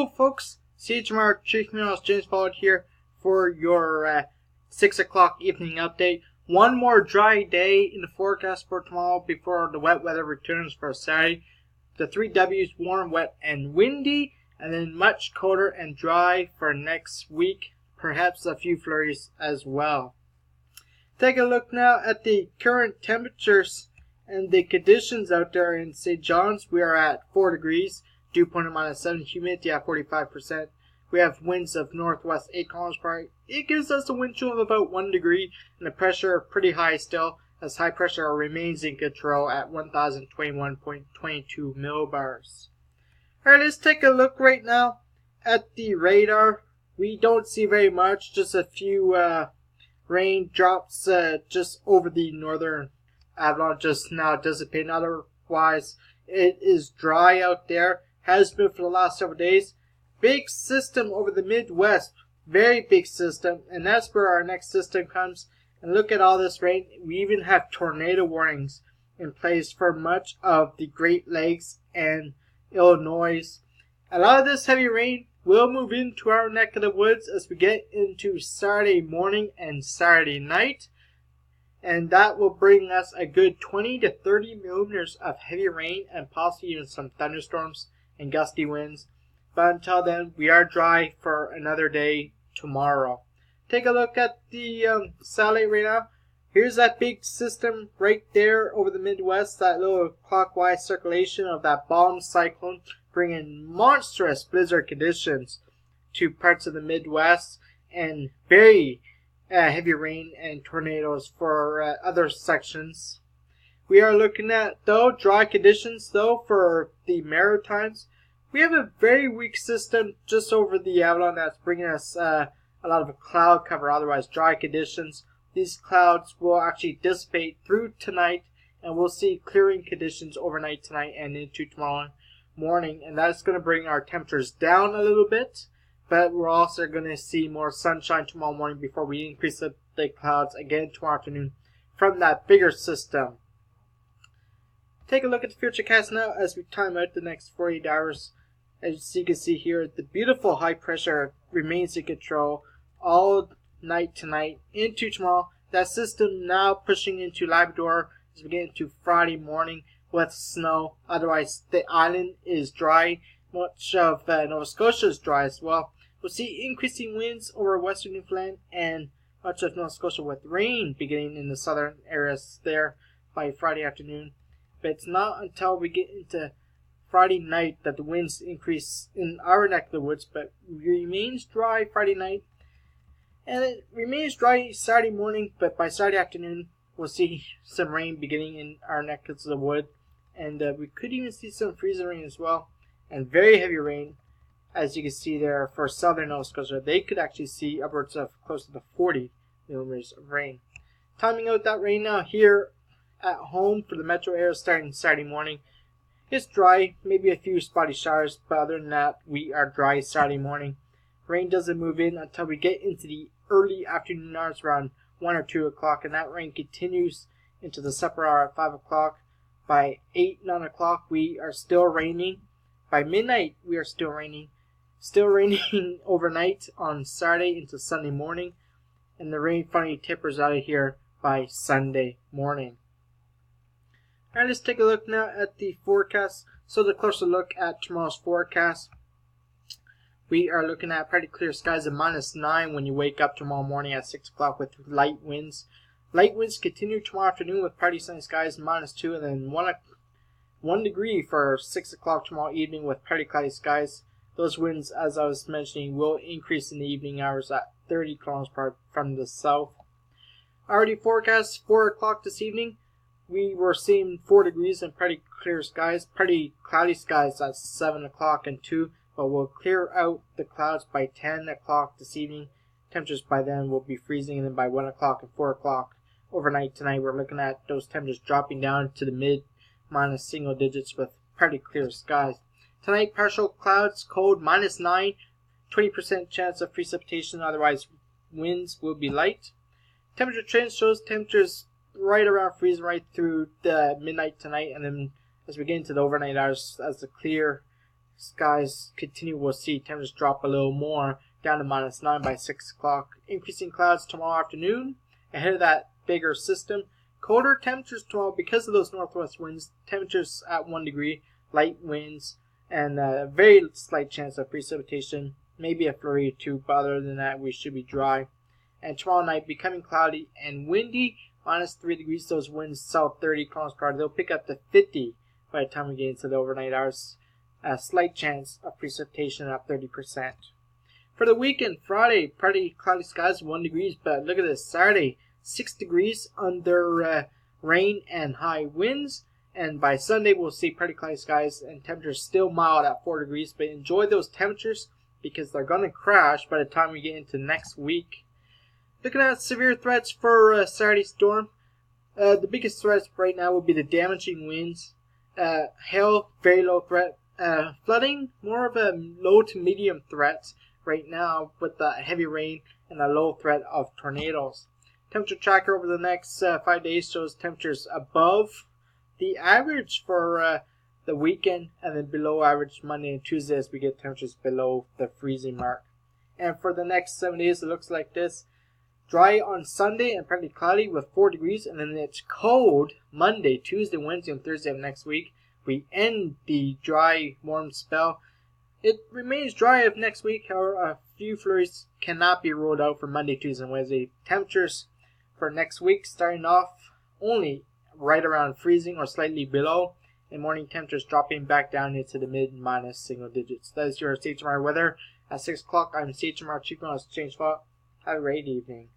Hello folks, CHMR Chief Meteorologist James Pollard here for your 6 o'clock evening update. One more dry day in the forecast for tomorrow before the wet weather returns for Saturday. The 3 W's, warm, wet, and windy, and then much colder and dry for next week. Perhaps a few flurries as well. Take a look now at the current temperatures and the conditions out there in St. John's. We are at 4 degrees. Dew point of -7, humidity at 45%. We have winds of northwest 8 kilometers per hour. It gives us a wind chill of about 1 degree, and the pressure pretty high still, as high pressure remains in control at 1021.22 millibars. Alright, let's take a look right now at the radar. We don't see very much, just a few raindrops just over the northern Avalon just now dissipating. Otherwise, it is dry out there. Has been for the last several days. Big system over the Midwest. Very big system. And that's where our next system comes. And look at all this rain. We even have tornado warnings in place for much of the Great Lakes and Illinois. A lot of this heavy rain will move into our neck of the woods as we get into Saturday morning and Saturday night. And that will bring us a good 20 to 30 millimeters of heavy rain and possibly even some thunderstorms and gusty winds. But until then, we are dry for another day tomorrow. Take a look at the satellite right now. Here's that big system right there over the Midwest, that little clockwise circulation of that bomb cyclone, bringing monstrous blizzard conditions to parts of the Midwest and very heavy rain and tornadoes for other sections. We are looking at, though, dry conditions, though, for the Maritimes. We have a very weak system just over the Avalon that's bringing us a lot of cloud cover, otherwise dry conditions. These clouds will actually dissipate through tonight, and we'll see clearing conditions overnight tonight and into tomorrow morning. And that's going to bring our temperatures down a little bit, but we're also going to see more sunshine tomorrow morning before we increase the clouds again tomorrow afternoon from that bigger system. Take a look at the future cast now as we time out the next 48 hours. As you can see here, the beautiful high pressure remains in control all night tonight into tomorrow. That system now pushing into Labrador as we get into Friday morning with snow. Otherwise, the island is dry. Much of Nova Scotia is dry as well. We'll see increasing winds over western Newfoundland and much of Nova Scotia with rain beginning in the southern areas there by Friday afternoon. But it's not until we get into Friday night that the winds increase in our neck of the woods, but it remains dry Friday night. And it remains dry Saturday morning, but by Saturday afternoon, we'll see some rain beginning in our neck of the wood. And we could even see some freezing rain as well. And very heavy rain, as you can see there, for southern Nova Scotia. They could actually see upwards of close to 40 millimeters of rain. Timing out that rain now here at home for the metro area starting Saturday morning. It's dry, maybe a few spotty showers, but other than that, we are dry Saturday morning. Rain doesn't move in until we get into the early afternoon hours around 1 or 2 o'clock, and that rain continues into the supper hour at 5 o'clock. By 8, 9 o'clock, we are still raining. By midnight, we are still raining. Still raining overnight on Saturday into Sunday morning, and the rain finally tapers out of here by Sunday morning. Alright, let's take a look now at the forecast. So the closer look at tomorrow's forecast. We are looking at pretty clear skies of -9 when you wake up tomorrow morning at 6 o'clock with light winds. Light winds continue tomorrow afternoon with partly sunny skies, -2, and then 1 degree for 6 o'clock tomorrow evening with partly cloudy skies. Those winds, as I was mentioning, will increase in the evening hours at 30 kilometers per hour from the south. Already forecast 4 o'clock this evening. We were seeing 4 degrees and pretty clear skies, pretty cloudy skies at 7 o'clock and 2, but we'll clear out the clouds by 10 o'clock this evening. Temperatures by then will be freezing, and then by 1 o'clock and 4 o'clock overnight tonight, we're looking at those temperatures dropping down to the mid-minus single digits with pretty clear skies. Tonight, partial clouds, cold, -9, 20% chance of precipitation, otherwise winds will be light. Temperature trend shows temperatures right around freezing right through the midnight tonight, and then as we get into the overnight hours, as the clear skies continue, we'll see temperatures drop a little more, down to -9 by 6 o'clock. Increasing clouds tomorrow afternoon ahead of that bigger system. Colder temperatures tomorrow because of those northwest winds. Temperatures at 1 degree, light winds, and a very slight chance of precipitation. Maybe a flurry or two, but other than that, we should be dry. And tomorrow night, becoming cloudy and windy, -3 degrees. Those winds south 30 kilometers per hour. They'll pick up to 50 by the time we get into the overnight hours. A slight chance of precipitation at 30%. For the weekend, Friday, pretty cloudy skies, 1 degree. But look at this, Saturday, 6 degrees under rain and high winds. And by Sunday, we'll see pretty cloudy skies and temperatures still mild at 4 degrees. But enjoy those temperatures because they're going to crash by the time we get into next week. Looking at severe threats for Saturday storm, the biggest threats right now will be the damaging winds, hail, very low threat, flooding, more of a low to medium threat right now with the heavy rain and a low threat of tornadoes. Temperature tracker over the next 5 days shows temperatures above the average for the weekend and then below average Monday and Tuesday as we get temperatures below the freezing mark. And for the next 7 days, it looks like this. Dry on Sunday and partly cloudy with 4 degrees, and then it's cold Monday, Tuesday, Wednesday, and Thursday of next week. We end the dry, warm spell. It remains dry of next week, however, a few flurries cannot be ruled out for Monday, Tuesday, and Wednesday. Temperatures for next week starting off only right around freezing or slightly below, and morning temperatures dropping back down into the mid-minus single digits. That is your CHMR weather. At 6 o'clock, I'm CHMR Chief Meteorologist James Faulk. Have a great evening.